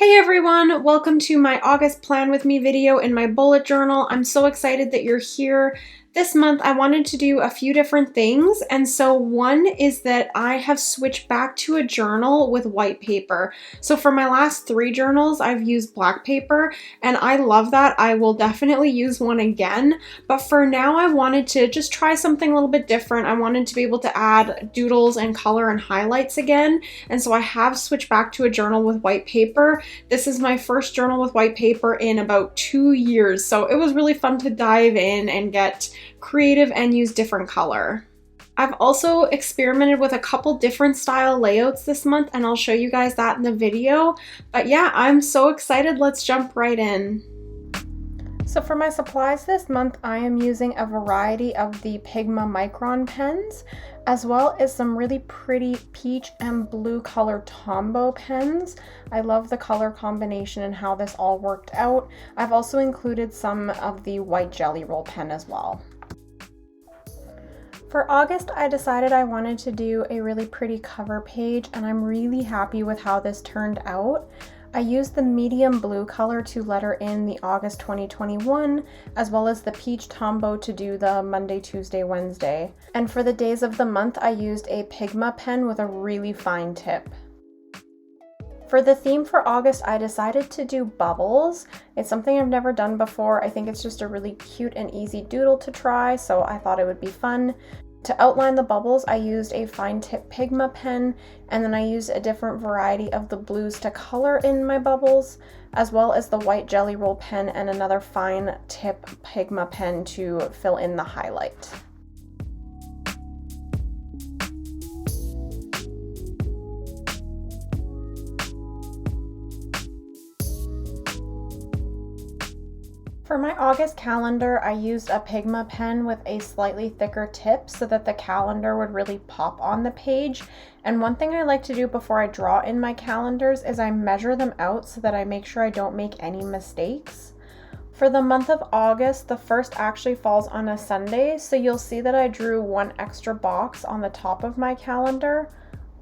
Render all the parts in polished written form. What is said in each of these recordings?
Hey everyone, welcome to my August plan with me video in my bullet journal. I'm so excited that you're here. This month I wanted to do a few different things, and so one is that I have switched back to a journal with white paper. So for my last 3 journals I've used black paper and I love that. I will definitely use one again, but for now I wanted to just try something a little bit different. I wanted to be able to add doodles and color and highlights again, and so I have switched back to a journal with white paper. This is my first journal with white paper in about 2 years, so it was really fun to dive in and get creative and use different color. I've also experimented with a couple different style layouts this month, and I'll show you guys that in the video. But yeah, I'm so excited. Let's jump right in. So for my supplies this month, I am using a variety of the Pigma Micron pens, as well as some really pretty peach and blue color Tombow pens. I love the color combination and how this all worked out. I've also included some of the white Jelly Roll pen as well. For August, I decided I wanted to do a really pretty cover page, and I'm really happy with how this turned out. I used the medium blue color to letter in the August 2021, as well as the peach Tombow to do the Monday, Tuesday, Wednesday. And for the days of the month, I used a Pigma pen with a really fine tip. For the theme for August, I decided to do bubbles. It's something I've never done before. I think it's just a really cute and easy doodle to try, so I thought it would be fun. To outline the bubbles, I used a fine tip Pigma pen, and then I used a different variety of the blues to color in my bubbles, as well as the white Jelly Roll pen and another fine tip Pigma pen to fill in the highlight. For my August calendar, I used a Pigma pen with a slightly thicker tip so that the calendar would really pop on the page. And one thing I like to do before I draw in my calendars is I measure them out so that I make sure I don't make any mistakes. For the month of August, the first actually falls on a Sunday, so you'll see that I drew one extra box on the top of my calendar.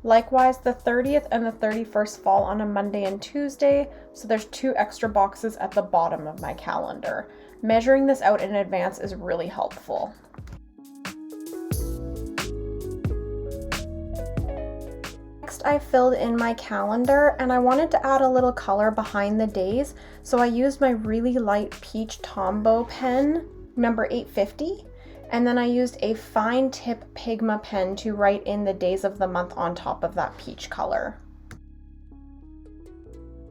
Likewise, the 30th and the 31st fall on a Monday and Tuesday, so there's 2 extra boxes at the bottom of my calendar. Measuring this out in advance is really helpful. Next, I filled in my calendar, and I wanted to add a little color behind the days, so I used my really light peach Tombow pen, number 850. And then I used a fine tip Pigma pen to write in the days of the month on top of that peach color.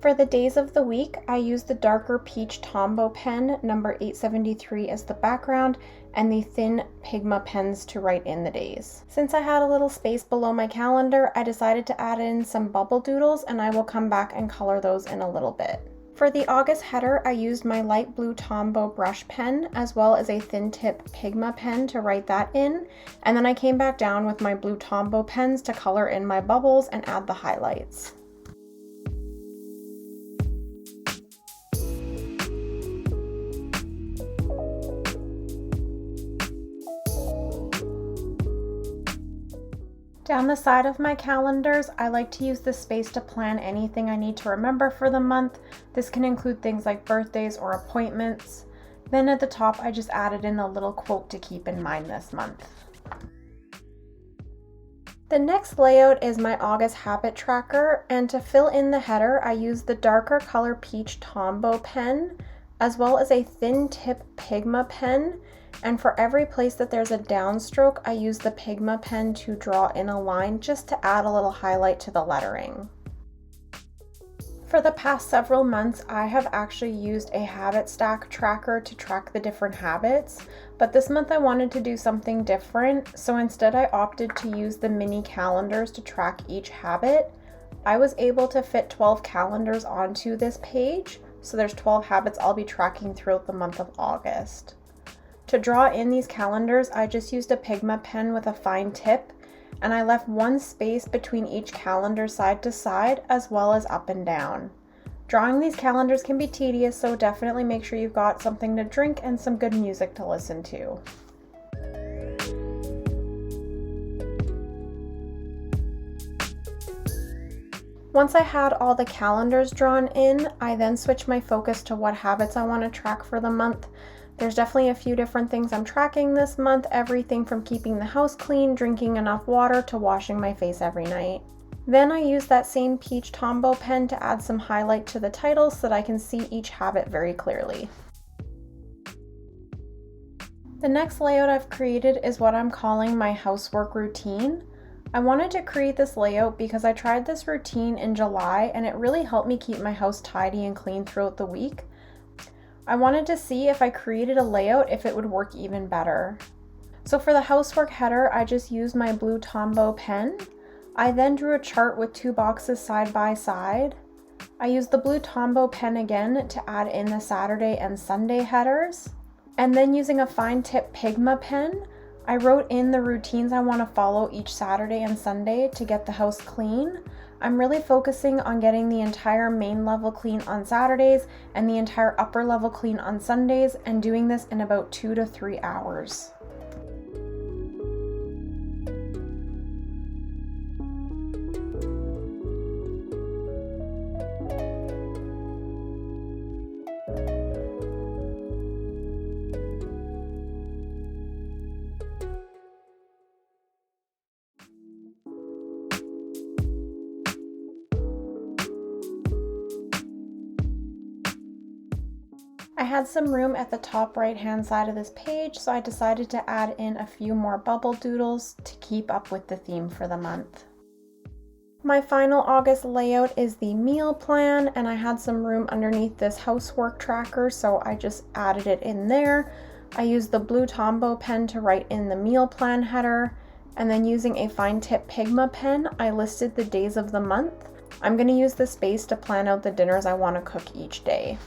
For the days of the week, I used the darker peach Tombow pen, number 873 as the background, and the thin Pigma pens to write in the days. Since I had a little space below my calendar, I decided to add in some bubble doodles, and I will come back and color those in a little bit. For the August header, I used my light blue Tombow brush pen, as well as a thin tip Pigma pen to write that in, and then I came back down with my blue Tombow pens to color in my bubbles and add the highlights. Down the side of my calendars, I like to use this space to plan anything I need to remember for the month. This can include things like birthdays or appointments. Then at the top, I just added in a little quote to keep in mind this month. The next layout is my August habit tracker, and to fill in the header, I used the darker color peach Tombow pen, as well as a thin tip Pigma pen. And for every place that there's a downstroke, I use the Pigma pen to draw in a line just to add a little highlight to the lettering. For the past several months, I have actually used a habit stack tracker to track the different habits, but this month I wanted to do something different, so instead I opted to use the mini calendars to track each habit. I was able to fit 12 calendars onto this page, so there's 12 habits I'll be tracking throughout the month of August. To draw in these calendars, I just used a Pigma pen with a fine tip, and I left one space between each calendar side to side, as well as up and down. Drawing these calendars can be tedious, so definitely make sure you've got something to drink and some good music to listen to. Once I had all the calendars drawn in, I then switched my focus to what habits I want to track for the month. There's definitely a few different things I'm tracking this month, everything from keeping the house clean, drinking enough water, to washing my face every night. Then I used that same peach Tombow pen to add some highlight to the title so that I can see each habit very clearly. The next layout I've created is what I'm calling my housework routine. I wanted to create this layout because I tried this routine in July and it really helped me keep my house tidy and clean throughout the week. I wanted to see if I created a layout if it would work even better. So for the housework header, I just used my blue Tombow pen. I then drew a chart with 2 boxes side by side. I used the blue Tombow pen again to add in the Saturday and Sunday headers. And then using a fine tip Pigma pen, I wrote in the routines I want to follow each Saturday and Sunday to get the house clean. I'm really focusing on getting the entire main level clean on Saturdays and the entire upper level clean on Sundays, and doing this in about 2 to 3 hours. I had some room at the top right hand side of this page, so I decided to add in a few more bubble doodles to keep up with the theme for the month. My final August layout is the meal plan, and I had some room underneath this housework tracker, so I just added it in there. I used the blue Tombow pen to write in the meal plan header, and then using a fine tip Pigma pen, I listed the days of the month. I'm going to use the space to plan out the dinners I want to cook each day.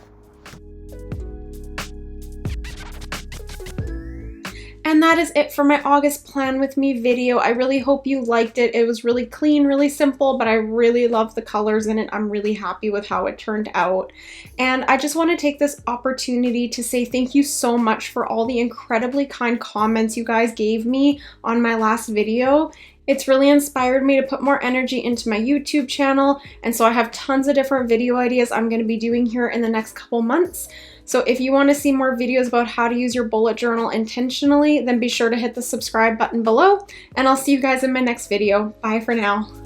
And that is it for my August plan with me video. I really hope you liked it. It was really clean, really simple, but I really love the colors in it. I'm really happy with how it turned out. And I just want to take this opportunity to say thank you so much for all the incredibly kind comments you guys gave me on my last video. It's really inspired me to put more energy into my YouTube channel, and so I have tons of different video ideas I'm going to be doing here in the next couple months. So if you want to see more videos about how to use your bullet journal intentionally, then be sure to hit the subscribe button below, and I'll see you guys in my next video. Bye for now.